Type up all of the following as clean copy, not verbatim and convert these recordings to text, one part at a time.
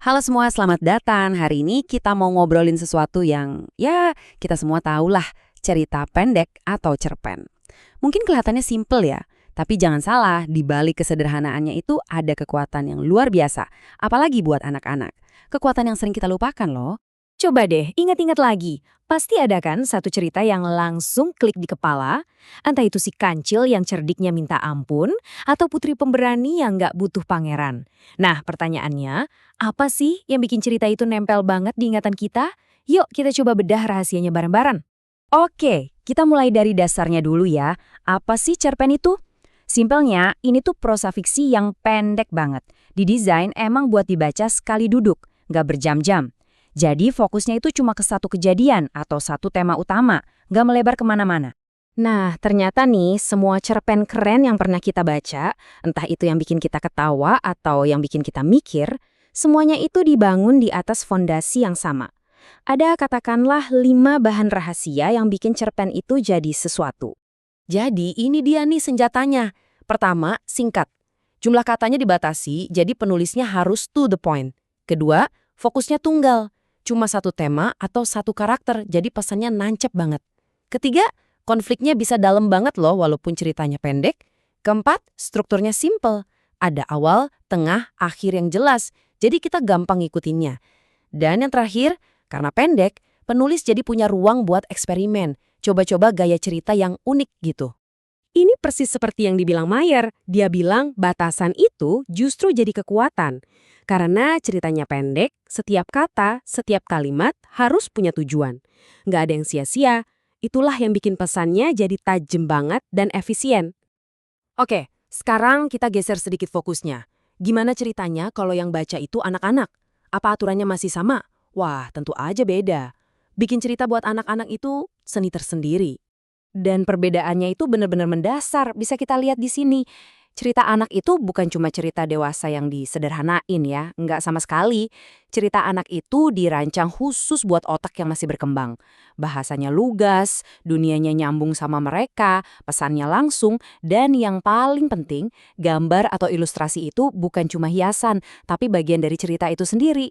Halo semua, selamat datang. Hari ini kita mau ngobrolin sesuatu yang, ya, kita semua tahulah, cerita pendek atau cerpen. Mungkin kelihatannya simple ya, tapi jangan salah, di balik kesederhanaannya itu ada kekuatan yang luar biasa, apalagi buat anak-anak. Kekuatan yang sering kita lupakan loh. Coba deh, ingat-ingat lagi. Pasti ada kan satu cerita yang langsung klik di kepala? Entah itu si kancil yang cerdiknya minta ampun, atau putri pemberani yang nggak butuh pangeran. Nah, pertanyaannya, apa sih yang bikin cerita itu nempel banget di ingatan kita? Yuk, kita coba bedah rahasianya bareng-bareng. Oke, kita mulai dari dasarnya dulu ya. Apa sih cerpen itu? Simpelnya, ini tuh prosa fiksi yang pendek banget. Didesain emang buat dibaca sekali duduk, nggak berjam-jam. Jadi fokusnya itu cuma ke satu kejadian atau satu tema utama, nggak melebar kemana-mana. Nah, ternyata nih, semua cerpen keren yang pernah kita baca, entah itu yang bikin kita ketawa atau yang bikin kita mikir, semuanya itu dibangun di atas fondasi yang sama. Ada katakanlah 5 bahan rahasia yang bikin cerpen itu jadi sesuatu. Jadi ini dia nih senjatanya. Pertama, singkat. Jumlah katanya dibatasi, jadi penulisnya harus to the point. Kedua, fokusnya tunggal. Cuma satu tema atau satu karakter, jadi pesannya nancep banget. Ketiga, konfliknya bisa dalam banget loh walaupun ceritanya pendek. Keempat, strukturnya simple. Ada awal, tengah, akhir yang jelas, jadi kita gampang ngikutinnya. Dan yang terakhir, karena pendek, penulis jadi punya ruang buat eksperimen. Coba-coba gaya cerita yang unik gitu. Ini persis seperti yang dibilang Mayer. Dia bilang batasan itu justru jadi kekuatan. Karena ceritanya pendek, setiap kata, setiap kalimat harus punya tujuan. Nggak ada yang sia-sia. Itulah yang bikin pesannya jadi tajam banget dan efisien. Oke, sekarang kita geser sedikit fokusnya. Gimana ceritanya kalau yang baca itu anak-anak? Apa aturannya masih sama? Wah, tentu aja beda. Bikin cerita buat anak-anak itu seni tersendiri. Dan perbedaannya itu benar-benar mendasar, bisa kita lihat di sini. Cerita anak itu bukan cuma cerita dewasa yang disederhanain ya, nggak sama sekali. Cerita anak itu dirancang khusus buat otak yang masih berkembang. Bahasanya lugas, dunianya nyambung sama mereka, pesannya langsung, dan yang paling penting, gambar atau ilustrasi itu bukan cuma hiasan, tapi bagian dari cerita itu sendiri.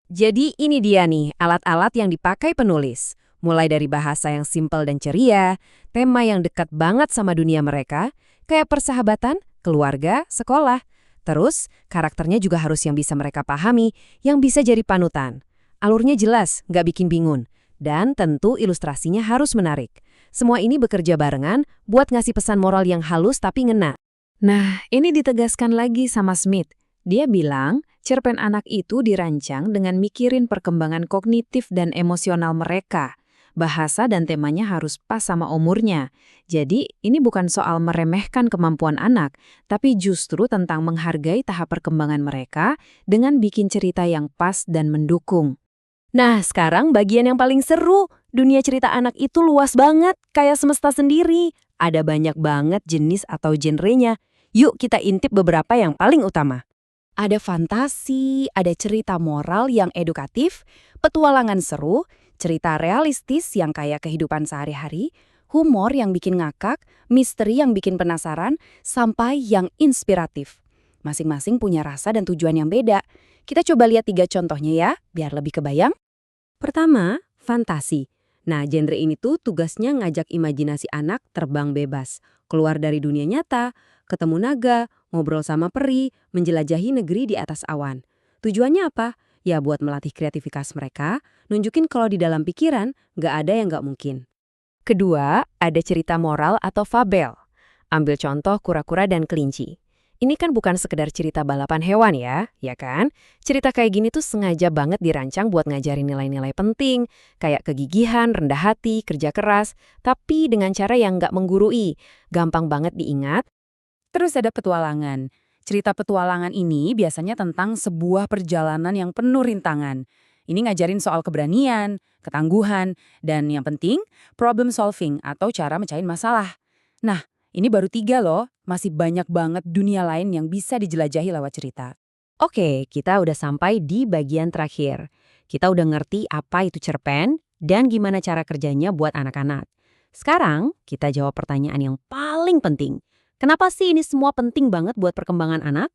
Jadi ini dia nih, alat-alat yang dipakai penulis. Mulai dari bahasa yang simpel dan ceria, tema yang dekat banget sama dunia mereka, kayak persahabatan, keluarga, sekolah. Terus, karakternya juga harus yang bisa mereka pahami, yang bisa jadi panutan. Alurnya jelas, nggak bikin bingung. Dan tentu ilustrasinya harus menarik. Semua ini bekerja barengan buat ngasih pesan moral yang halus tapi ngena. Nah, ini ditegaskan lagi sama Smith. Dia bilang, cerpen anak itu dirancang dengan mikirin perkembangan kognitif dan emosional mereka. Bahasa dan temanya harus pas sama umurnya. Jadi, ini bukan soal meremehkan kemampuan anak, tapi justru tentang menghargai tahap perkembangan mereka dengan bikin cerita yang pas dan mendukung. Nah, sekarang bagian yang paling seru. Dunia cerita anak itu luas banget, kayak semesta sendiri. Ada banyak banget jenis atau genrenya. Yuk kita intip beberapa yang paling utama. Ada fantasi, ada cerita moral yang edukatif, petualangan seru, cerita realistis yang kayak kehidupan sehari-hari, humor yang bikin ngakak, misteri yang bikin penasaran, sampai yang inspiratif. Masing-masing punya rasa dan tujuan yang beda. Kita coba lihat 3 contohnya ya, biar lebih kebayang. Pertama, fantasi. Nah, genre ini tuh tugasnya ngajak imajinasi anak terbang bebas, keluar dari dunia nyata, ketemu naga, ngobrol sama peri, menjelajahi negeri di atas awan. Tujuannya apa? Ya buat melatih kreativitas mereka, nunjukin kalau di dalam pikiran nggak ada yang nggak mungkin. Kedua, ada cerita moral atau fabel. Ambil contoh kura-kura dan kelinci. Ini kan bukan sekedar cerita balapan hewan ya kan? Cerita kayak gini tuh sengaja banget dirancang buat ngajarin nilai-nilai penting, kayak kegigihan, rendah hati, kerja keras, tapi dengan cara yang nggak menggurui, gampang banget diingat. Terus ada petualangan. Cerita petualangan ini biasanya tentang sebuah perjalanan yang penuh rintangan. Ini ngajarin soal keberanian, ketangguhan, dan yang penting, problem solving atau cara mecahin masalah. Nah, ini baru 3 loh, masih banyak banget dunia lain yang bisa dijelajahi lewat cerita. Oke, kita udah sampai di bagian terakhir. Kita udah ngerti apa itu cerpen dan gimana cara kerjanya buat anak-anak. Sekarang, kita jawab pertanyaan yang paling penting. Kenapa sih ini semua penting banget buat perkembangan anak?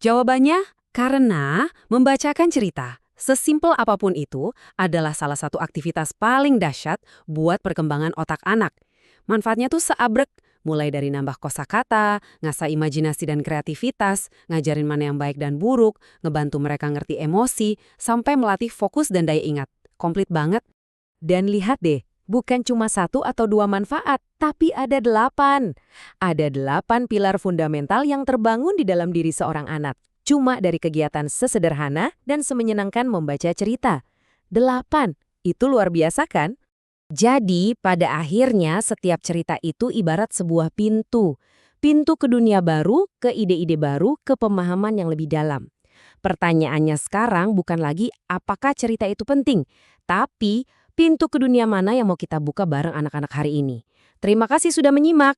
Jawabannya Karena membacakan cerita, sesimpel apapun itu, adalah salah satu aktivitas paling dahsyat buat perkembangan otak anak. Manfaatnya tuh seabrek, mulai dari nambah kosakata, ngasah imajinasi dan kreativitas, ngajarin mana yang baik dan buruk, ngebantu mereka ngerti emosi, sampai melatih fokus dan daya ingat. Komplit banget. Dan lihat deh, bukan cuma 1 atau 2 manfaat, tapi ada 8. Ada 8 pilar fundamental yang terbangun di dalam diri seorang anak. Cuma dari kegiatan sesederhana dan semenyenangkan membaca cerita. 8, itu luar biasa kan? Jadi, pada akhirnya setiap cerita itu ibarat sebuah pintu. Pintu ke dunia baru, ke ide-ide baru, ke pemahaman yang lebih dalam. Pertanyaannya sekarang bukan lagi apakah cerita itu penting, tapi pintu ke dunia mana yang mau kita buka bareng anak-anak hari ini. Terima kasih sudah menyimak.